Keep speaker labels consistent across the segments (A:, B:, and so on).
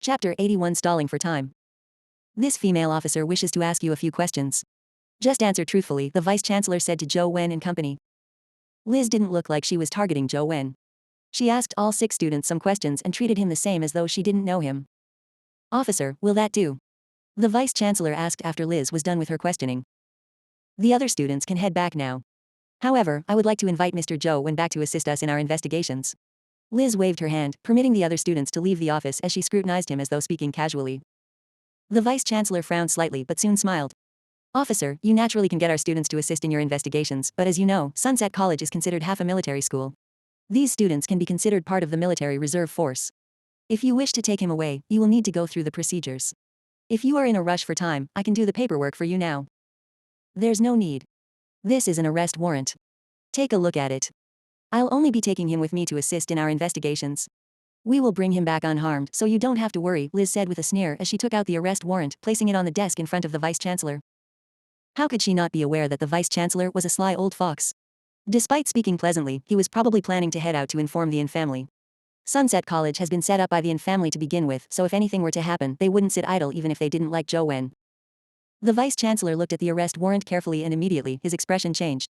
A: Chapter 81 Stalling for Time. This female officer wishes to ask you a few questions. Just answer truthfully, the vice chancellor said to Zhou Wen and company. Liz didn't look like she was targeting Zhou Wen. She asked all 6 students some questions and treated him the same as though she didn't know him. Officer, will that do? The vice chancellor asked after Liz was done with her questioning. The other students can head back now. However, I would like to invite Mr. Zhou Wen back to assist us in our investigations. Liz waved her hand, permitting the other students to leave the office as she scrutinized him as though speaking casually. The vice chancellor frowned slightly but soon smiled. Officer, you naturally can get our students to assist in your investigations, but as you know, Sunset College is considered half a military school. These students can be considered part of the military reserve force. If you wish to take him away, you will need to go through the procedures. If you are in a rush for time, I can do the paperwork for you now. There's no need. This is an arrest warrant. Take a look at it. I'll only be taking him with me to assist in our investigations. We will bring him back unharmed, so you don't have to worry, Liz said with a sneer as she took out the arrest warrant, placing it on the desk in front of the vice-chancellor. How could she not be aware that the vice-chancellor was a sly old fox? Despite speaking pleasantly, he was probably planning to head out to inform the Yin family. Sunset College has been set up by the Yin family to begin with, so if anything were to happen, they wouldn't sit idle even if they didn't like Zhou Wen. The vice-chancellor looked at the arrest warrant carefully and immediately, his expression changed.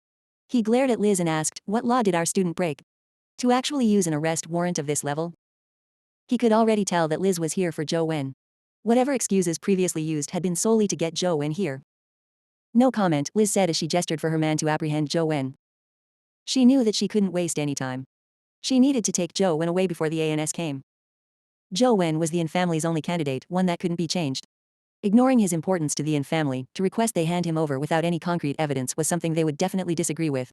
A: He glared at Liz and asked, what law did our student break? To actually use an arrest warrant of this level? He could already tell that Liz was here for Zhou Wen. Whatever excuses previously used had been solely to get Zhou Wen here. No comment, Liz said as she gestured for her man to apprehend Zhou Wen. She knew that she couldn't waste any time. She needed to take Zhou Wen away before the ANS came. Zhou Wen was the Yin family's only candidate, one that couldn't be changed. Ignoring his importance to the Yin family, to request they hand him over without any concrete evidence was something they would definitely disagree with.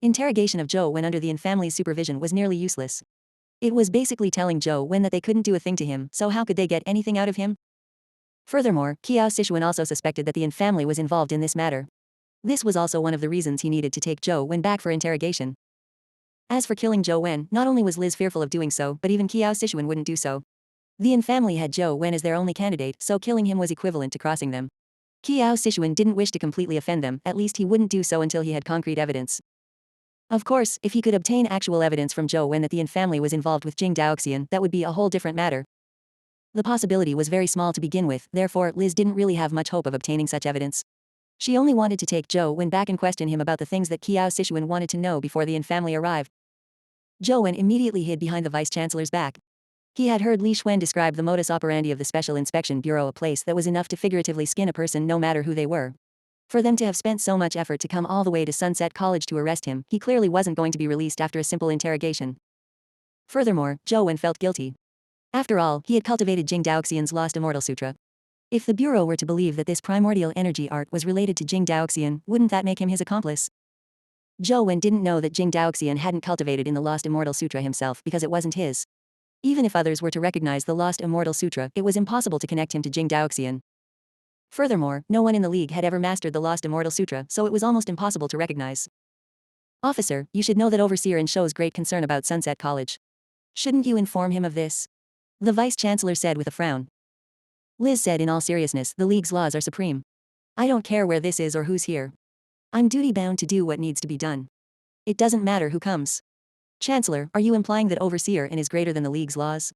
A: Interrogation of Zhou Wen under the Yin family's supervision was nearly useless. It was basically telling Zhou Wen that they couldn't do a thing to him, so how could they get anything out of him? Furthermore, Qiao Sichuan also suspected that the Yin family was involved in this matter. This was also one of the reasons he needed to take Zhou Wen back for interrogation. As for killing Zhou Wen, not only was Liz fearful of doing so, but even Qiao Sichuan wouldn't do so. The Yin family had Zhou Wen as their only candidate, so killing him was equivalent to crossing them. Qiao Sichuan didn't wish to completely offend them, at least he wouldn't do so until he had concrete evidence. Of course, if he could obtain actual evidence from Zhou Wen that the Yin family was involved with Jing Daoxian, that would be a whole different matter. The possibility was very small to begin with, therefore Liz didn't really have much hope of obtaining such evidence. She only wanted to take Zhou Wen back and question him about the things that Qiao Sichuan wanted to know before the Yin family arrived. Zhou Wen immediately hid behind the vice-chancellor's back. He had heard Li Xuan describe the modus operandi of the Special Inspection Bureau, a place that was enough to figuratively skin a person no matter who they were. For them to have spent so much effort to come all the way to Sunset College to arrest him, he clearly wasn't going to be released after a simple interrogation. Furthermore, Zhou Wen felt guilty. After all, he had cultivated Jing Daoxian's Lost Immortal Sutra. If the Bureau were to believe that this primordial energy art was related to Jing Daoxian, wouldn't that make him his accomplice? Zhou Wen didn't know that Jing Daoxian hadn't cultivated in the Lost Immortal Sutra himself because it wasn't his. Even if others were to recognize the Lost Immortal Sutra, it was impossible to connect him to Jing Daoxian. Furthermore, no one in the League had ever mastered the Lost Immortal Sutra, so it was almost impossible to recognize. Officer, you should know that Overseer In shows great concern about Sunset College. Shouldn't you inform him of this? The Vice-Chancellor said with a frown. Liz said in all seriousness, the League's laws are supreme. I don't care where this is or who's here. I'm duty-bound to do what needs to be done. It doesn't matter who comes. Chancellor, are you implying that Overseer In is greater than the League's laws?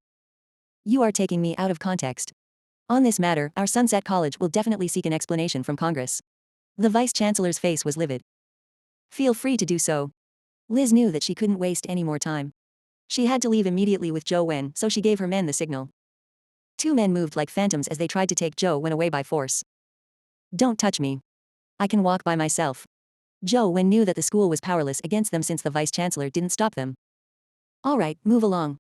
A: You are taking me out of context. On this matter, our Sunset College will definitely seek an explanation from Congress. The Vice-Chancellor's face was livid. Feel free to do so. Liz knew that she couldn't waste any more time. She had to leave immediately with Zhou Wen, so she gave her men the signal. 2 men moved like phantoms as they tried to take Zhou Wen away by force. Don't touch me. I can walk by myself. Zhou Wen knew that the school was powerless against them since the Vice-Chancellor didn't stop them. All right, move along.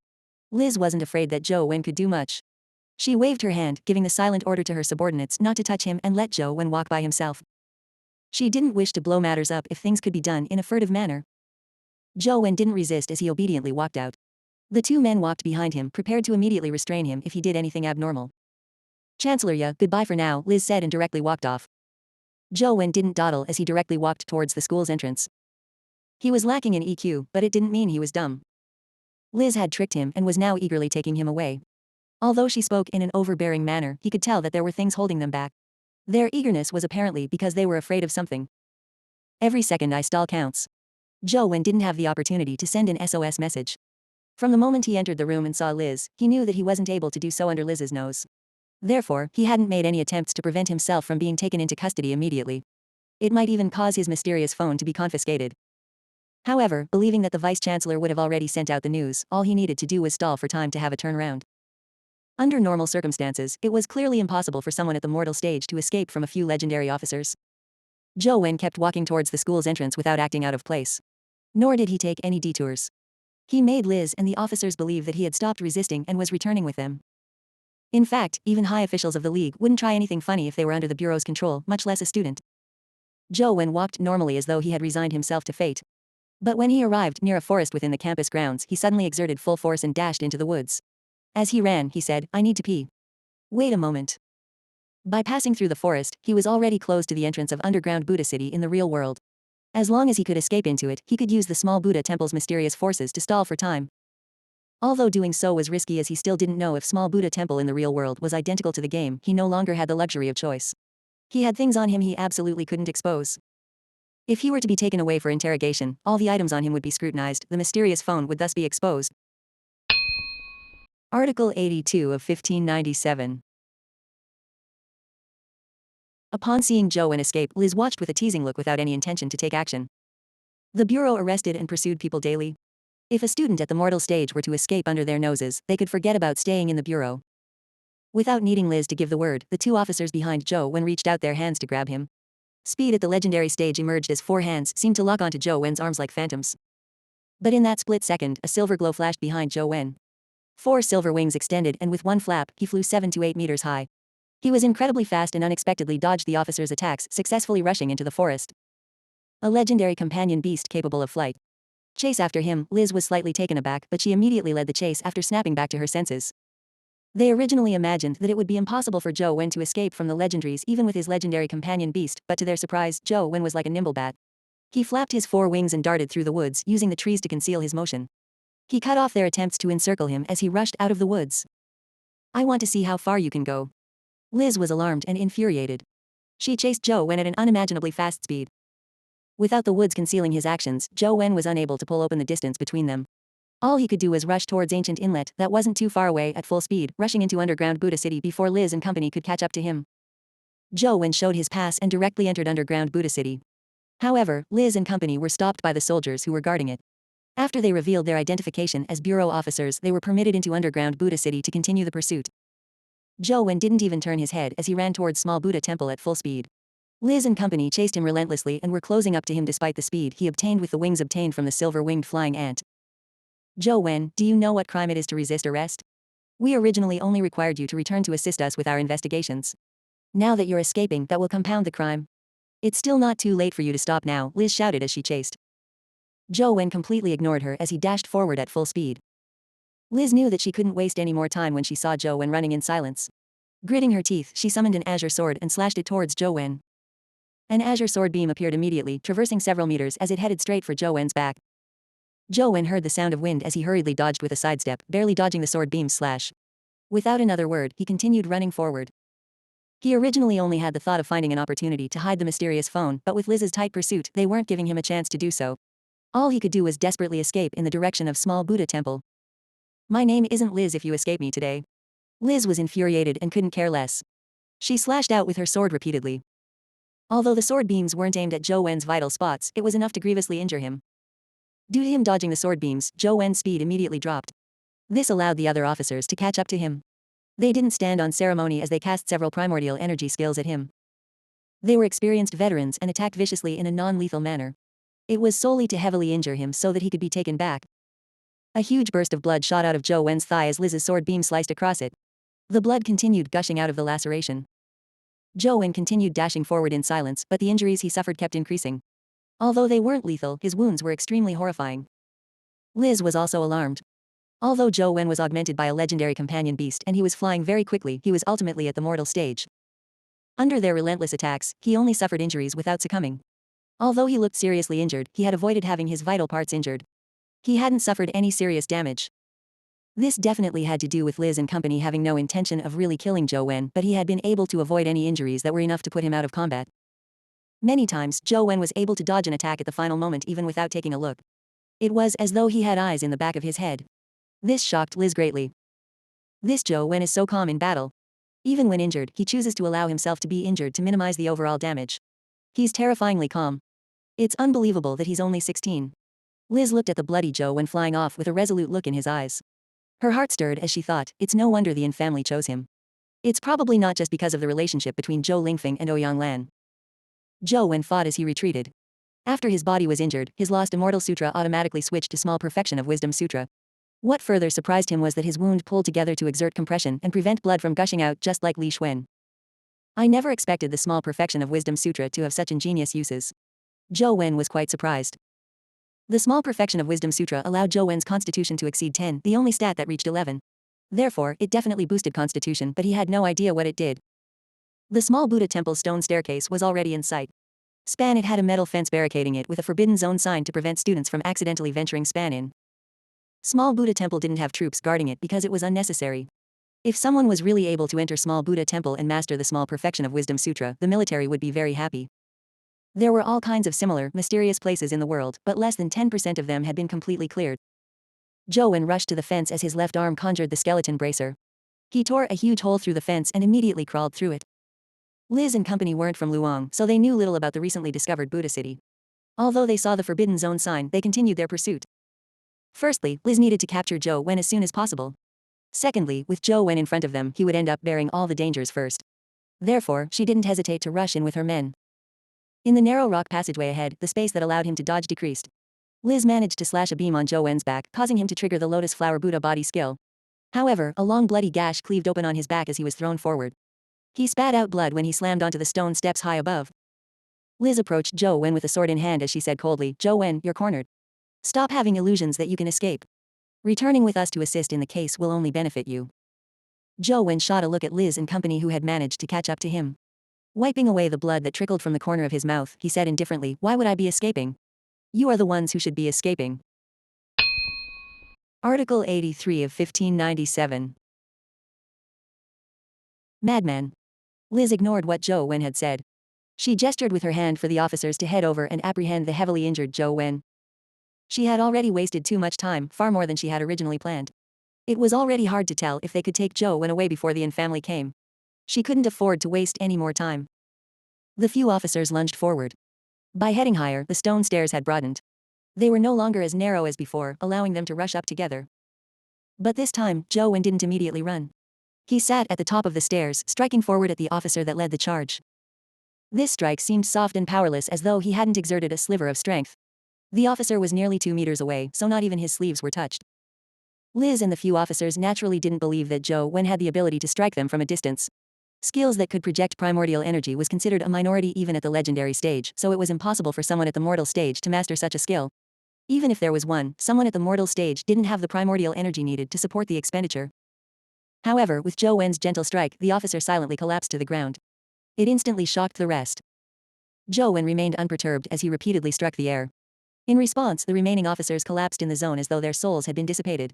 A: Liz wasn't afraid that Zhou Wen could do much. She waved her hand, giving the silent order to her subordinates not to touch him and let Zhou Wen walk by himself. She didn't wish to blow matters up if things could be done in a furtive manner. Zhou Wen didn't resist as he obediently walked out. The 2 men walked behind him, prepared to immediately restrain him if he did anything abnormal. Chancellor, goodbye for now, Liz said and directly walked off. Zhou Wen didn't dawdle as he directly walked towards the school's entrance. He was lacking in EQ, but it didn't mean he was dumb. Liz had tricked him and was now eagerly taking him away. Although she spoke in an overbearing manner, he could tell that there were things holding them back. Their eagerness was apparently because they were afraid of something. Every second I stall counts. Zhou Wen didn't have the opportunity to send an SOS message. From the moment he entered the room and saw Liz, he knew that he wasn't able to do so under Liz's nose. Therefore, he hadn't made any attempts to prevent himself from being taken into custody immediately. It might even cause his mysterious phone to be confiscated. However, believing that the vice-chancellor would have already sent out the news, all he needed to do was stall for time to have a turnaround. Under normal circumstances, it was clearly impossible for someone at the mortal stage to escape from a few legendary officers. Zhou Wen kept walking towards the school's entrance without acting out of place. Nor did he take any detours. He made Liz and the officers believe that he had stopped resisting and was returning with them. In fact, even high officials of the League wouldn't try anything funny if they were under the Bureau's control, much less a student. Zhou Wen walked normally as though he had resigned himself to fate. But when he arrived near a forest within the campus grounds, he suddenly exerted full force and dashed into the woods. As he ran, he said, "I need to pee." Wait a moment. By passing through the forest, he was already close to the entrance of underground Buddha City in the real world. As long as he could escape into it, he could use the small Buddha temple's mysterious forces to stall for time. Although doing so was risky as he still didn't know if small Buddha temple in the real world was identical to the game, he no longer had the luxury of choice. He had things on him he absolutely couldn't expose. If he were to be taken away for interrogation, all the items on him would be scrutinized, the mysterious phone would thus be exposed. Article 82 of 1597. Upon seeing Zhou Wen escape, Liz watched with a teasing look without any intention to take action. The Bureau arrested and pursued people daily. If a student at the mortal stage were to escape under their noses, they could forget about staying in the Bureau. Without needing Liz to give the word, the two officers behind Zhou Wen reached out their hands to grab him. Speed at the legendary stage emerged as four hands seemed to lock onto Zhou Wen's arms like phantoms. But in that split second, a silver glow flashed behind Zhou Wen. Four silver wings extended, and with one flap, he flew 7 to 8 meters high. He was incredibly fast and unexpectedly dodged the officers' attacks, successfully rushing into the forest. A legendary companion beast capable of flight. Chase after him, Liz was slightly taken aback, but she immediately led the chase after snapping back to her senses. They originally imagined that it would be impossible for Zhou Wen to escape from the legendaries even with his legendary companion beast, but to their surprise, Zhou Wen was like a nimble bat. He flapped his four wings and darted through the woods, using the trees to conceal his motion. He cut off their attempts to encircle him as he rushed out of the woods. "I want to see how far you can go." Liz was alarmed and infuriated. She chased Zhou Wen at an unimaginably fast speed. Without the woods concealing his actions, Zhou Wen was unable to pull open the distance between them. All he could do was rush towards Ancient Inlet that wasn't too far away at full speed, rushing into underground Buddha City before Liz and company could catch up to him. Zhou Wen showed his pass and directly entered underground Buddha City. However, Liz and company were stopped by the soldiers who were guarding it. After they revealed their identification as Bureau officers, they were permitted into underground Buddha City to continue the pursuit. Zhou Wen didn't even turn his head as he ran towards small Buddha temple at full speed. Liz and company chased him relentlessly and were closing up to him despite the speed he obtained with the wings obtained from the silver-winged flying ant. "Zhou Wen, do you know what crime it is to resist arrest? We originally only required you to return to assist us with our investigations. Now that you're escaping, that will compound the crime. It's still not too late for you to stop now," Liz shouted as she chased. Zhou Wen completely ignored her as he dashed forward at full speed. Liz knew that she couldn't waste any more time when she saw Zhou Wen running in silence. Gritting her teeth, she summoned an azure sword and slashed it towards Zhou Wen. An azure sword beam appeared immediately, traversing several meters as it headed straight for Zhou Wen's back. Zhou Wen heard the sound of wind as he hurriedly dodged with a sidestep, barely dodging the sword beam's slash. Without another word, he continued running forward. He originally only had the thought of finding an opportunity to hide the mysterious phone, but with Liz's tight pursuit, they weren't giving him a chance to do so. All he could do was desperately escape in the direction of small Buddha temple. "My name isn't Liz if you escape me today." Liz was infuriated and couldn't care less. She slashed out with her sword repeatedly. Although the sword beams weren't aimed at Zhou Wen's vital spots, it was enough to grievously injure him. Due to him dodging the sword beams, Zhou Wen's speed immediately dropped. This allowed the other officers to catch up to him. They didn't stand on ceremony as they cast several primordial energy skills at him. They were experienced veterans and attacked viciously in a non-lethal manner. It was solely to heavily injure him so that he could be taken back. A huge burst of blood shot out of Zhou Wen's thigh as Liz's sword beam sliced across it. The blood continued gushing out of the laceration. Zhou Wen continued dashing forward in silence, but the injuries he suffered kept increasing. Although they weren't lethal, his wounds were extremely horrifying. Liz was also alarmed. Although Zhou Wen was augmented by a legendary companion beast and he was flying very quickly, he was ultimately at the mortal stage. Under their relentless attacks, he only suffered injuries without succumbing. Although he looked seriously injured, he had avoided having his vital parts injured. He hadn't suffered any serious damage. This definitely had to do with Liz and company having no intention of really killing Zhou Wen, but he had been able to avoid any injuries that were enough to put him out of combat. Many times, Zhou Wen was able to dodge an attack at the final moment even without taking a look. It was as though he had eyes in the back of his head. This shocked Liz greatly. This Zhou Wen is so calm in battle. Even when injured, he chooses to allow himself to be injured to minimize the overall damage. He's terrifyingly calm. It's unbelievable that he's only 16. Liz looked at the bloody Zhou Wen flying off with a resolute look in his eyes. Her heart stirred as she thought, it's no wonder the Yin family chose him. It's probably not just because of the relationship between Zhou Lingfeng and Ouyang Lan. Zhou Wen fought as he retreated. After his body was injured, his lost Immortal Sutra automatically switched to Small Perfection of Wisdom Sutra. What further surprised him was that his wound pulled together to exert compression and prevent blood from gushing out just like Li Xuan. I never expected the Small Perfection of Wisdom Sutra to have such ingenious uses. Zhou Wen was quite surprised. The Small Perfection of Wisdom Sutra allowed Zhou Wen's constitution to exceed 10, the only stat that reached 11. Therefore, it definitely boosted constitution, but he had no idea what it did. The small Buddha temple stone staircase was already in sight. Span it had a metal fence barricading it with a forbidden zone sign to prevent students from accidentally venturing Span in. Small Buddha temple didn't have troops guarding it because it was unnecessary. If someone was really able to enter Small Buddha temple and master the Small Perfection of Wisdom Sutra, the military would be very happy. There were all kinds of similar, mysterious places in the world, but less than 10% of them had been completely cleared. Zhou Wen rushed to the fence as his left arm conjured the skeleton bracer. He tore a huge hole through the fence and immediately crawled through it. Liz and company weren't from Luang, so they knew little about the recently discovered Buddha city. Although they saw the Forbidden Zone sign, they continued their pursuit. Firstly, Liz needed to capture Zhou Wen as soon as possible. Secondly, with Zhou Wen in front of them, he would end up bearing all the dangers first. Therefore, she didn't hesitate to rush in with her men. In the narrow rock passageway ahead, the space that allowed him to dodge decreased. Liz managed to slash a beam on Zhou Wen's back, causing him to trigger the Lotus Flower Buddha body skill. However, a long bloody gash cleaved open on his back as he was thrown forward. He spat out blood when he slammed onto the stone steps high above. Liz approached Zhou Wen with a sword in hand as she said coldly, "Zhou Wen, you're cornered. Stop having illusions that you can escape. Returning with us to assist in the case will only benefit you." Zhou Wen shot a look at Liz and company who had managed to catch up to him. Wiping away the blood that trickled from the corner of his mouth, he said indifferently, "Why would I be escaping? You are the ones who should be escaping." Article 83 of 1597. Madman. Liz ignored what Zhou Wen had said. She gestured with her hand for the officers to head over and apprehend the heavily injured Zhou Wen. She had already wasted too much time, far more than she had originally planned. It was already hard to tell if they could take Zhou Wen away before the Yin family came. She couldn't afford to waste any more time. The few officers lunged forward. By heading higher, the stone stairs had broadened. They were no longer as narrow as before, allowing them to rush up together. But this time, Zhou Wen didn't immediately run. He sat at the top of the stairs, striking forward at the officer that led the charge. This strike seemed soft and powerless, as though he hadn't exerted a sliver of strength. The officer was nearly 2 meters away, so not even his sleeves were touched. Liz and the few officers naturally didn't believe that Zhou Wen had the ability to strike them from a distance. Skills that could project primordial energy was considered a minority even at the legendary stage, so it was impossible for someone at the mortal stage to master such a skill. Even if there was one, someone at the mortal stage didn't have the primordial energy needed to support the expenditure. However, with Zhou Wen's gentle strike, the officer silently collapsed to the ground. It instantly shocked the rest. Zhou Wen remained unperturbed as he repeatedly struck the air. In response, the remaining officers collapsed in the zone as though their souls had been dissipated.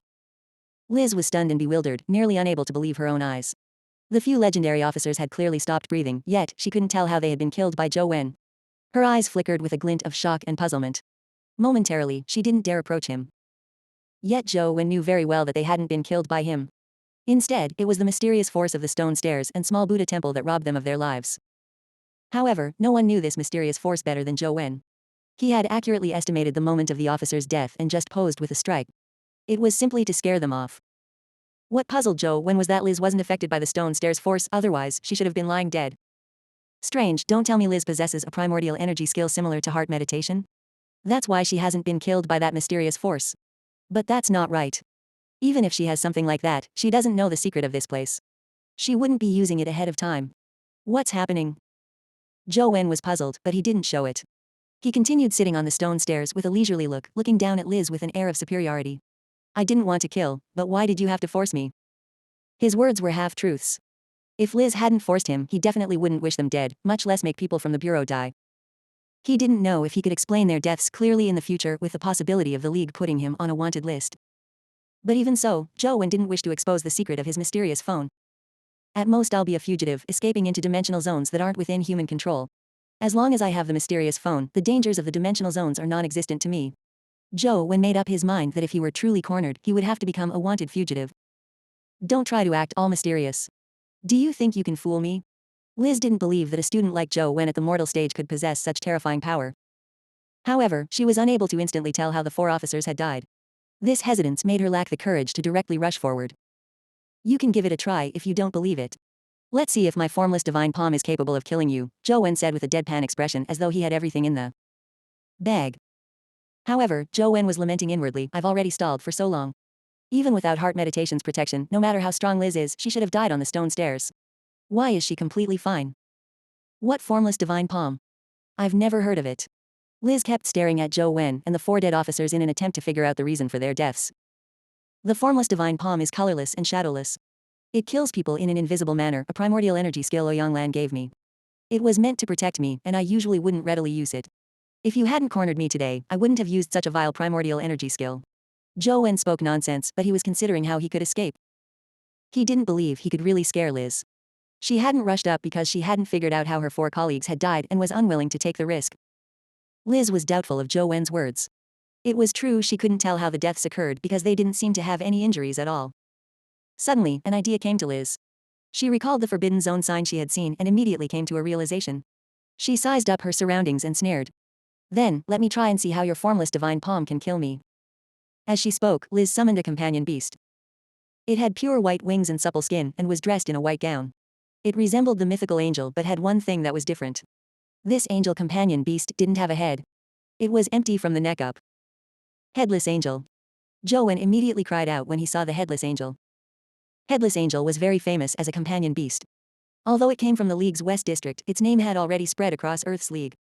A: Liz was stunned and bewildered, nearly unable to believe her own eyes. The few legendary officers had clearly stopped breathing, yet she couldn't tell how they had been killed by Zhou Wen. Her eyes flickered with a glint of shock and puzzlement. Momentarily, she didn't dare approach him. Yet Zhou Wen knew very well that they hadn't been killed by him. Instead, it was the mysterious force of the stone stairs and small Buddha temple that robbed them of their lives. However, no one knew this mysterious force better than Zhou Wen. He had accurately estimated the moment of the officer's death and just posed with a strike. It was simply to scare them off. What puzzled Zhou Wen was that Liz wasn't affected by the stone stairs force, otherwise she should have been lying dead. Strange, don't tell me Liz possesses a primordial energy skill similar to heart meditation? That's why she hasn't been killed by that mysterious force. But that's not right. Even if she has something like that, she doesn't know the secret of this place. She wouldn't be using it ahead of time. What's happening? Zhou Wen was puzzled, but he didn't show it. He continued sitting on the stone stairs with a leisurely look, looking down at Liz with an air of superiority. "I didn't want to kill, but why did you have to force me?" His words were half-truths. If Liz hadn't forced him, he definitely wouldn't wish them dead, much less make people from the bureau die. He didn't know if he could explain their deaths clearly in the future with the possibility of the League putting him on a wanted list. But even so, Zhou Wen didn't wish to expose the secret of his mysterious phone. "At most I'll be a fugitive, escaping into dimensional zones that aren't within human control. As long as I have the mysterious phone, the dangers of the dimensional zones are non-existent to me." Joe Wen made up his mind that if he were truly cornered, he would have to become a wanted fugitive. Don't try to act all mysterious. Do you think you can fool me? Liz didn't believe that a student like Joe Wen at the mortal stage could possess such terrifying power. However, she was unable to instantly tell how the 4 officers had died. This hesitance made her lack the courage to directly rush forward. You can give it a try if you don't believe it. Let's see if my formless divine palm is capable of killing you, Joe Wen said with a deadpan expression as though he had everything in the bag. However, Joe Wen was lamenting inwardly, I've already stalled for so long. Even without heart meditation's protection, no matter how strong Liz is, she should have died on the stone stairs. Why is she completely fine? What formless divine palm? I've never heard of it. Liz kept staring at Joe Wen and the 4 dead officers in an attempt to figure out the reason for their deaths. The formless divine palm is colorless and shadowless. It kills people in an invisible manner, a primordial energy skill Ouyanglan gave me. It was meant to protect me, and I usually wouldn't readily use it. If you hadn't cornered me today, I wouldn't have used such a vile primordial energy skill. Joe Wen spoke nonsense, but he was considering how he could escape. He didn't believe he could really scare Liz. She hadn't rushed up because she hadn't figured out how her 4 colleagues had died and was unwilling to take the risk. Liz was doubtful of Joe Wen's words. It was true she couldn't tell how the deaths occurred because they didn't seem to have any injuries at all. Suddenly, an idea came to Liz. She recalled the forbidden zone sign she had seen and immediately came to a realization. She sized up her surroundings and sneered. Then, let me try and see how your formless divine palm can kill me. As she spoke, Liz summoned a companion beast. It had pure white wings and supple skin and was dressed in a white gown. It resembled the mythical angel but had one thing that was different. This angel companion beast didn't have a head. It was empty from the neck up. Headless angel. Joe Wen immediately cried out when he saw the headless angel. Headless angel was very famous as a companion beast. Although it came from the League's West District, its name had already spread across Earth's League.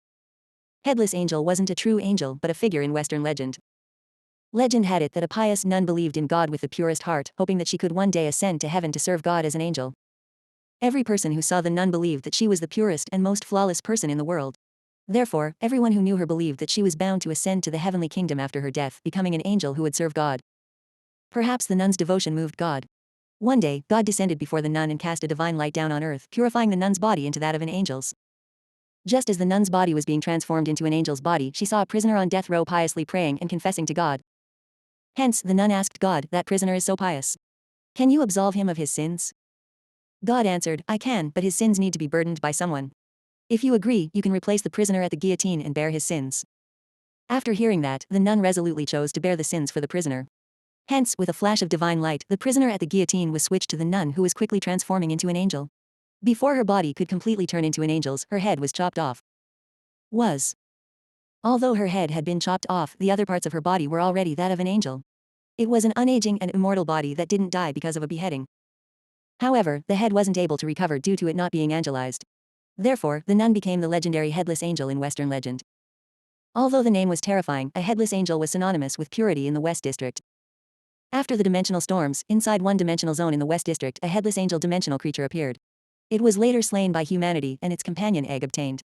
A: Headless angel wasn't a true angel but a figure in Western legend. Legend had it that a pious nun believed in God with the purest heart, hoping that she could one day ascend to heaven to serve God as an angel. Every person who saw the nun believed that she was the purest and most flawless person in the world. Therefore, everyone who knew her believed that she was bound to ascend to the heavenly kingdom after her death, becoming an angel who would serve God. Perhaps the nun's devotion moved God. One day, God descended before the nun and cast a divine light down on earth, purifying the nun's body into that of an angel's. Just as the nun's body was being transformed into an angel's body, she saw a prisoner on death row piously praying and confessing to God. Hence, the nun asked God, that prisoner is so pious. Can you absolve him of his sins? God answered, I can, but his sins need to be burdened by someone. If you agree, you can replace the prisoner at the guillotine and bear his sins. After hearing that, the nun resolutely chose to bear the sins for the prisoner. Hence, with a flash of divine light, the prisoner at the guillotine was switched to the nun who was quickly transforming into an angel. Before her body could completely turn into an angel's, her head was chopped off. Although her head had been chopped off, the other parts of her body were already that of an angel. It was an unaging and immortal body that didn't die because of a beheading. However, the head wasn't able to recover due to it not being angelized. Therefore, the nun became the legendary headless angel in Western legend. Although the name was terrifying, a headless angel was synonymous with purity in the West District. After the dimensional storms, inside one dimensional zone in the West District, a headless angel dimensional creature appeared. It was later slain by humanity and its companion egg obtained.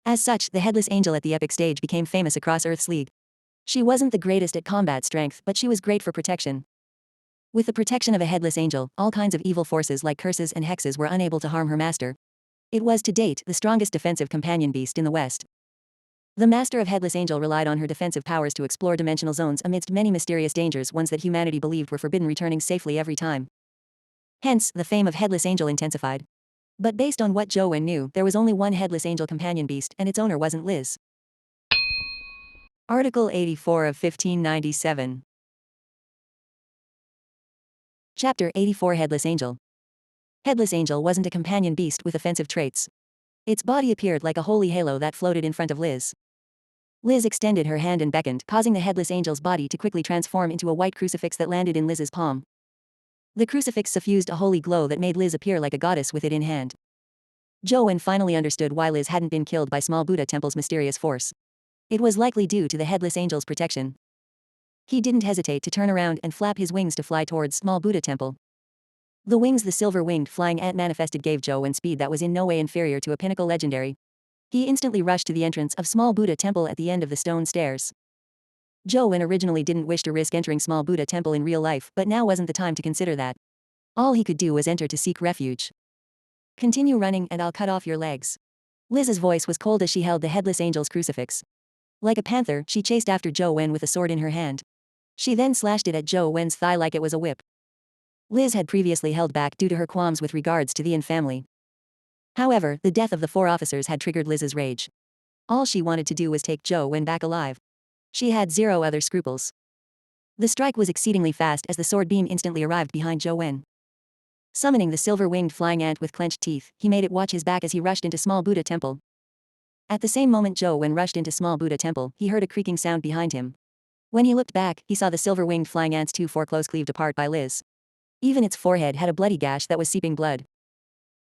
A: As such, the headless angel at the epic stage became famous across Earth's League. She wasn't the greatest at combat strength, but she was great for protection. With the protection of a headless angel, all kinds of evil forces like curses and hexes were unable to harm her master. It was, to date, the strongest defensive companion beast in the West. The master of Headless Angel relied on her defensive powers to explore dimensional zones amidst many mysterious dangers, ones that humanity believed were forbidden, returning safely every time. Hence, the fame of Headless Angel intensified. But based on what Joe Wen knew, there was only one Headless Angel companion beast, and its owner wasn't Liz. Article 84 of 1597. Chapter 84 Headless Angel. Headless Angel wasn't a companion beast with offensive traits. Its body appeared like a holy halo that floated in front of Liz. Liz extended her hand and beckoned, causing the Headless Angel's body to quickly transform into a white crucifix that landed in Liz's palm. The crucifix suffused a holy glow that made Liz appear like a goddess with it in hand. Joe Wen finally understood why Liz hadn't been killed by Small Buddha Temple's mysterious force. It was likely due to the Headless Angel's protection. He didn't hesitate to turn around and flap his wings to fly towards Small Buddha Temple. The wings the silver-winged flying ant manifested gave Joe Wen speed that was in no way inferior to a pinnacle legendary. He instantly rushed to the entrance of Small Buddha Temple at the end of the stone stairs. Joe Wen originally didn't wish to risk entering Small Buddha Temple in real life, but now wasn't the time to consider that. All he could do was enter to seek refuge. Continue running and I'll cut off your legs. Liz's voice was cold as she held the Headless Angel's crucifix. Like a panther, she chased after Zhou Wen with a sword in her hand. She then slashed it at Zhou Wen's thigh like it was a whip. Liz had previously held back due to her qualms with regards to the Yin family. However, the death of the 4 officers had triggered Liz's rage. All she wanted to do was take Zhou Wen back alive. She had zero other scruples. The strike was exceedingly fast as the sword beam instantly arrived behind Zhou Wen. Summoning the silver-winged flying ant with clenched teeth, he made it watch his back as he rushed into Small Buddha Temple. At the same moment Zhou Wen rushed into Small Buddha Temple, he heard a creaking sound behind him. When he looked back, he saw the silver-winged flying ant's 2 foreclothes cleaved apart by Liz. Even its forehead had a bloody gash that was seeping blood.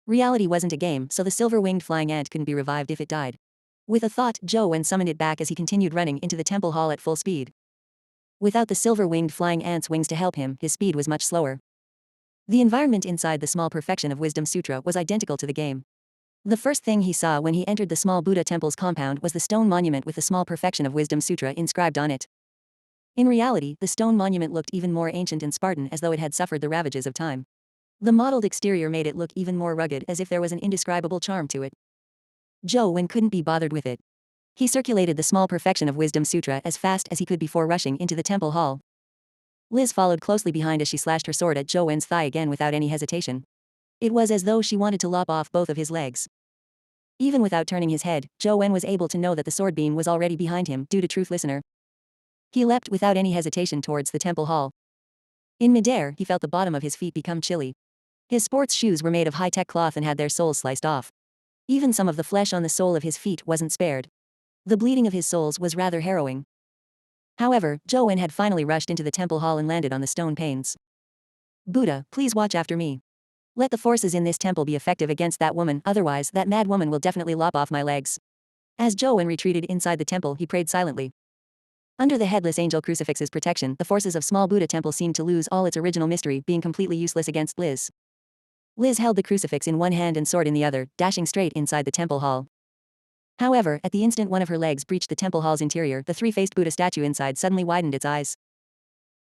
A: Reality wasn't a game, so the silver-winged flying ant couldn't be revived if it died. With a thought, Zhou Wen summoned it back as he continued running into the temple hall at full speed. Without the silver-winged flying ant's wings to help him, his speed was much slower. The environment inside the Small Perfection of Wisdom Sutra was identical to the game. The first thing he saw when he entered the Small Buddha Temple's compound was the stone monument with the Small Perfection of Wisdom Sutra inscribed on it. In reality, the stone monument looked even more ancient and Spartan as though it had suffered the ravages of time. The mottled exterior made it look even more rugged as if there was an indescribable charm to it. Zhou Wen couldn't be bothered with it. He circulated the Small Perfection of Wisdom Sutra as fast as he could before rushing into the temple hall. Liz followed closely behind as she slashed her sword at Zhou Wen's thigh again without any hesitation. It was as though she wanted to lop off both of his legs. Even without turning his head, Zhou Wen was able to know that the sword beam was already behind him due to Truth Listener. He leapt without any hesitation towards the temple hall. In midair, he felt the bottom of his feet become chilly. His sports shoes were made of high-tech cloth and had their soles sliced off. Even some of the flesh on the sole of his feet wasn't spared. The bleeding of his soles was rather harrowing. However, Zhou Wen had finally rushed into the temple hall and landed on the stone panes. Buddha, please watch after me. Let the forces in this temple be effective against that woman, otherwise that mad woman will definitely lop off my legs. As Zhou Wen retreated inside the temple, he prayed silently. Under the headless angel crucifix's protection, the forces of Small Buddha Temple seemed to lose all its original mystery, being completely useless against Liz. Liz held the crucifix in one hand and sword in the other, dashing straight inside the temple hall. However, at the instant one of her legs breached the temple hall's interior, the 3-faced Buddha statue inside suddenly widened its eyes.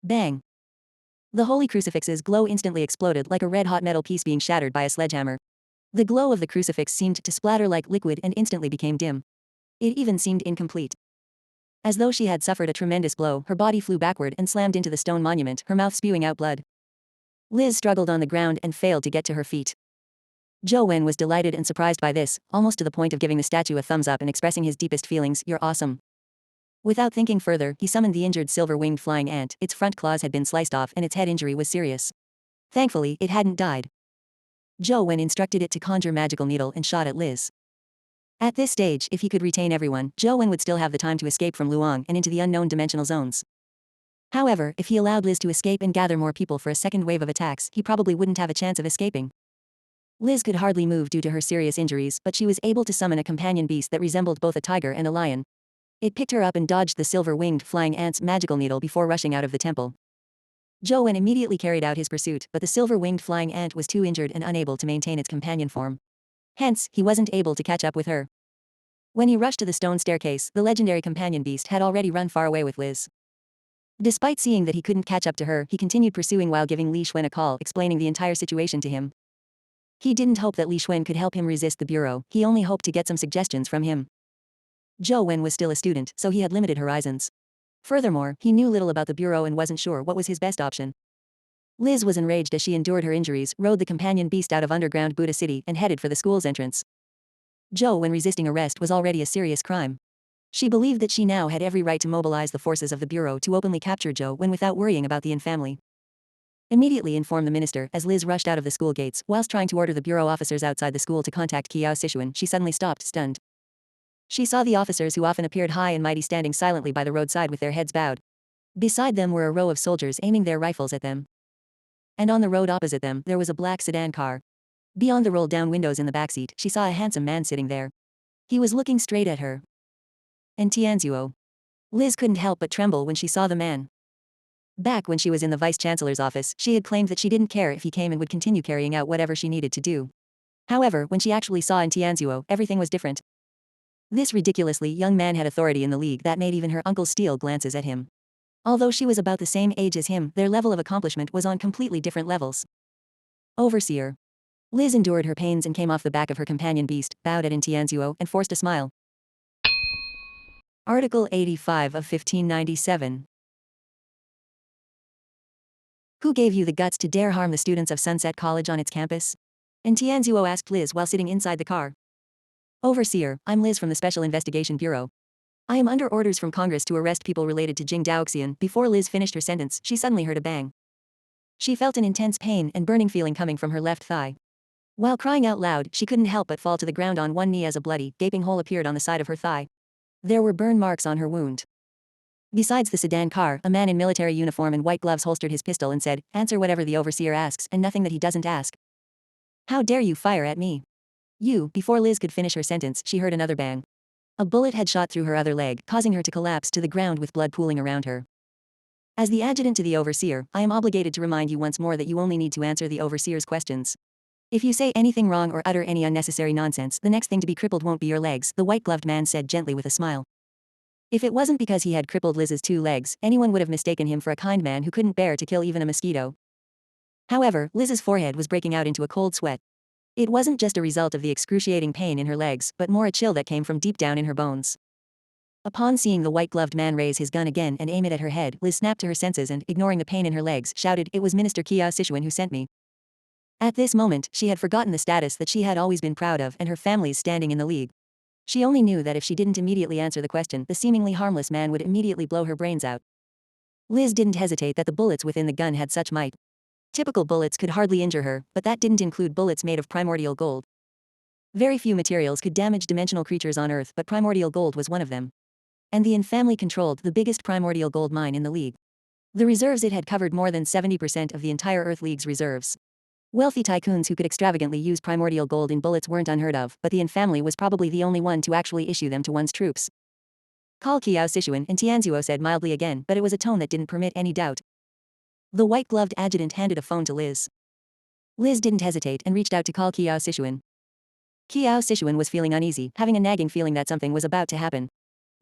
A: Bang! The holy crucifix's glow instantly exploded like a red-hot metal piece being shattered by a sledgehammer. The glow of the crucifix seemed to splatter like liquid and instantly became dim. It even seemed incomplete. As though she had suffered a tremendous blow, her body flew backward and slammed into the stone monument, her mouth spewing out blood. Liz struggled on the ground and failed to get to her feet. Zhou Wen was delighted and surprised by this, almost to the point of giving the statue a thumbs up and expressing his deepest feelings, "You're awesome." Without thinking further, he summoned the injured silver-winged flying ant. Its front claws had been sliced off and its head injury was serious. Thankfully, it hadn't died. Zhou Wen instructed it to conjure magical needle and shot at Liz. At this stage, if he could retain everyone, Zhou Wen would still have the time to escape from Luong and into the unknown dimensional zones. However, if he allowed Liz to escape and gather more people for a second wave of attacks, he probably wouldn't have a chance of escaping. Liz could hardly move due to her serious injuries, but she was able to summon a companion beast that resembled both a tiger and a lion. It picked her up and dodged the silver-winged flying ant's magical needle before rushing out of the temple. Zhou Wen immediately carried out his pursuit, but the silver-winged flying ant was too injured and unable to maintain its companion form. Hence, he wasn't able to catch up with her. When he rushed to the stone staircase, the legendary companion beast had already run far away with Liz. Despite seeing that he couldn't catch up to her, he continued pursuing while giving Li Xuan a call, explaining the entire situation to him. He didn't hope that Li Xuan could help him resist the bureau, he only hoped to get some suggestions from him. Zhou Wen was still a student, so he had limited horizons. Furthermore, he knew little about the bureau and wasn't sure what was his best option. Liz was enraged as she endured her injuries, rode the companion beast out of underground Buddha City, and headed for the school's entrance. Zhou Wen resisting arrest was already a serious crime. She believed that she now had every right to mobilize the forces of the bureau to openly capture Zhou Wen without worrying about the Yin family. Immediately inform the minister. As Liz rushed out of the school gates, whilst trying to order the bureau officers outside the school to contact Qiao Sichuan, she suddenly stopped, stunned. She saw the officers who often appeared high and mighty standing silently by the roadside with their heads bowed. Beside them were a row of soldiers aiming their rifles at them. And on the road opposite them, there was a black sedan car. Beyond the rolled-down windows in the backseat, she saw a handsome man sitting there. He was looking straight at her. And Tianzuo. Liz couldn't help but tremble when she saw the man. Back when she was in the vice-chancellor's office, she had claimed that she didn't care if he came and would continue carrying out whatever she needed to do. However, when she actually saw in Tianzuo, everything was different. This ridiculously young man had authority in the league that made even her uncle steal glances at him. Although she was about the same age as him, their level of accomplishment was on completely different levels. Overseer. Liz endured her pains and came off the back of her companion beast, bowed at Tianzuo, and forced a smile. Article 85 of 1597. Who gave you the guts to dare harm the students of Sunset College on its campus? Tianzuo asked Liz while sitting inside the car. Overseer, I'm Liz from the Special Investigation Bureau. I am under orders from Congress to arrest people related to Jing Daoxian. Before Liz finished her sentence, she suddenly heard a bang. She felt an intense pain and burning feeling coming from her left thigh. While crying out loud, she couldn't help but fall to the ground on one knee as a bloody, gaping hole appeared on the side of her thigh. There were burn marks on her wound. Besides the sedan car, a man in military uniform and white gloves holstered his pistol and said, "Answer whatever the overseer asks and nothing that he doesn't ask. How dare you fire at me?" Before Liz could finish her sentence, she heard another bang. A bullet had shot through her other leg, causing her to collapse to the ground with blood pooling around her. As the adjutant to the overseer, I am obligated to remind you once more that you only need to answer the overseer's questions. If you say anything wrong or utter any unnecessary nonsense, the next thing to be crippled won't be your legs, the white-gloved man said gently with a smile. If it wasn't because he had crippled Liz's 2 legs, anyone would have mistaken him for a kind man who couldn't bear to kill even a mosquito. However, Liz's forehead was breaking out into a cold sweat. It wasn't just a result of the excruciating pain in her legs, but more a chill that came from deep down in her bones. Upon seeing the white-gloved man raise his gun again and aim it at her head, Liz snapped to her senses and, ignoring the pain in her legs, shouted, "It was Minister Kiao Sichuan who sent me." At this moment, she had forgotten the status that she had always been proud of and her family's standing in the league. She only knew that if she didn't immediately answer the question, the seemingly harmless man would immediately blow her brains out. Liz didn't hesitate that the bullets within the gun had such might. Typical bullets could hardly injure her, but that didn't include bullets made of primordial gold. Very few materials could damage dimensional creatures on Earth, but primordial gold was one of them. And the Yin family controlled the biggest primordial gold mine in the league. The reserves it had covered more than 70% of the entire Earth League's reserves. Wealthy tycoons who could extravagantly use primordial gold in bullets weren't unheard of, but the Yin family was probably the only one to actually issue them to one's troops. "Call Kiao Sichuan," and Tianzuo said mildly again, but it was a tone that didn't permit any doubt. The white-gloved adjutant handed a phone to Liz. Liz didn't hesitate and reached out to call Kiao Sichuan. Kiao Sichuan was feeling uneasy, having a nagging feeling that something was about to happen.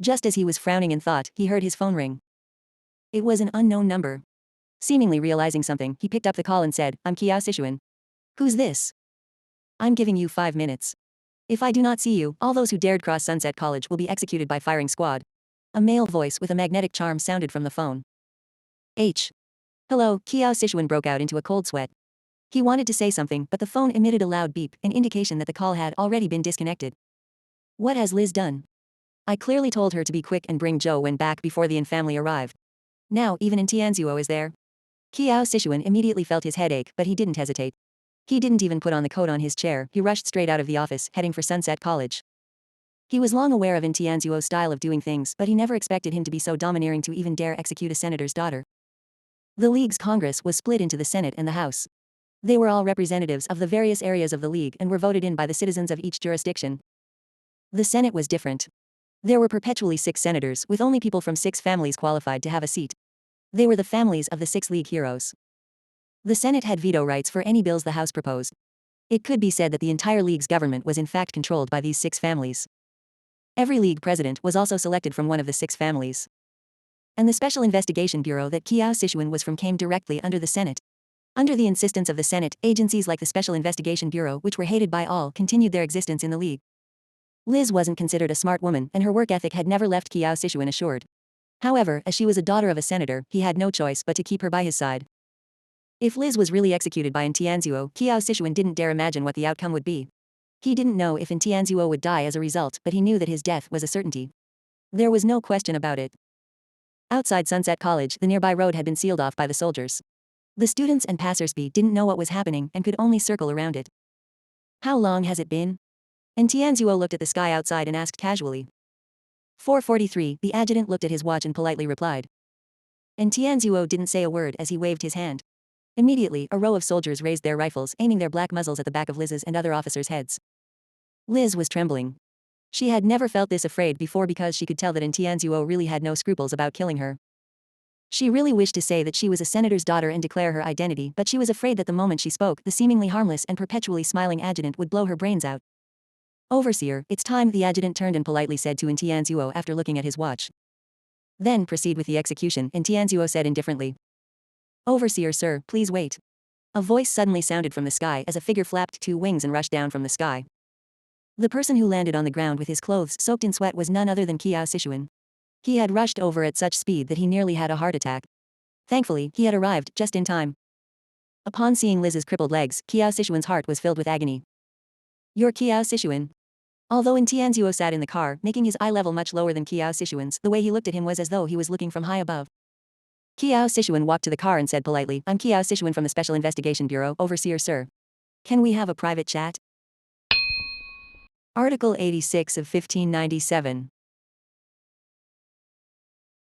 A: Just as he was frowning in thought, he heard his phone ring. It was an unknown number. Seemingly realizing something, he picked up the call and said, "I'm Kiao Sichuan." "Who's this?" "I'm giving you 5 minutes. If I do not see you, all those who dared cross Sunset College will be executed by firing squad." A male voice with a magnetic charm sounded from the phone. Hello, Kiao Sichuan broke out into a cold sweat. He wanted to say something, but the phone emitted a loud beep, an indication that the call had already been disconnected. What has Liz done? I clearly told her to be quick and bring Zhou Wen back before the Yin family arrived. Now even Tianzuo is there. Kiao Sichuan immediately felt his headache, but he didn't hesitate. He didn't even put on the coat on his chair, he rushed straight out of the office, heading for Sunset College. He was long aware of Tianzuo's style of doing things, but he never expected him to be so domineering to even dare execute a senator's daughter. The League's Congress was split into the Senate and the House. They were all representatives of the various areas of the League and were voted in by the citizens of each jurisdiction. The Senate was different. There were perpetually 6 senators, with only people from 6 families qualified to have a seat. They were the families of the 6 League heroes. The Senate had veto rights for any bills the House proposed. It could be said that the entire League's government was in fact controlled by these 6 families. Every League president was also selected from one of the 6 families. And the Special Investigation Bureau that Kiao Sichuan was from came directly under the Senate. Under the insistence of the Senate, agencies like the Special Investigation Bureau, which were hated by all, continued their existence in the League. Liz wasn't considered a smart woman, and her work ethic had never left Kiao Sichuan assured. However, as she was a daughter of a senator, he had no choice but to keep her by his side. If Liz was really executed by Tianzuo, Kiao Sichuan didn't dare imagine what the outcome would be. He didn't know if Tianzuo would die as a result, but he knew that his death was a certainty. There was no question about it. Outside Sunset College, the nearby road had been sealed off by the soldiers. The students and passersby didn't know what was happening and could only circle around it. How long has it been? Tianzuo looked at the sky outside and asked casually. 4:43, the adjutant looked at his watch and politely replied. Tianzuo didn't say a word as he waved his hand. Immediately, a row of soldiers raised their rifles, aiming their black muzzles at the back of Liz's and other officers' heads. Liz was trembling. She had never felt this afraid before because she could tell that Tianzuo really had no scruples about killing her. She really wished to say that she was a senator's daughter and declare her identity, but she was afraid that the moment she spoke, the seemingly harmless and perpetually smiling adjutant would blow her brains out. "Overseer, it's time," the adjutant turned and politely said to Tianzuo after looking at his watch. "Then proceed with the execution," Tianzuo said indifferently. "Overseer, sir, please wait." A voice suddenly sounded from the sky as a figure flapped 2 wings and rushed down from the sky. The person who landed on the ground with his clothes soaked in sweat was none other than Kiao Sichuan. He had rushed over at such speed that he nearly had a heart attack. Thankfully, he had arrived just in time. Upon seeing Liz's crippled legs, Kiao Sichuan's heart was filled with agony. "You're Kiao Sichuan?" Although Tianzuo sat in the car, making his eye level much lower than Kiao Sichuan's, the way he looked at him was as though he was looking from high above. Kiao Sichuan walked to the car and said politely, "I'm Kiao Sichuan from the Special Investigation Bureau, Overseer sir. Can we have a private chat?" Article 86 of 1597.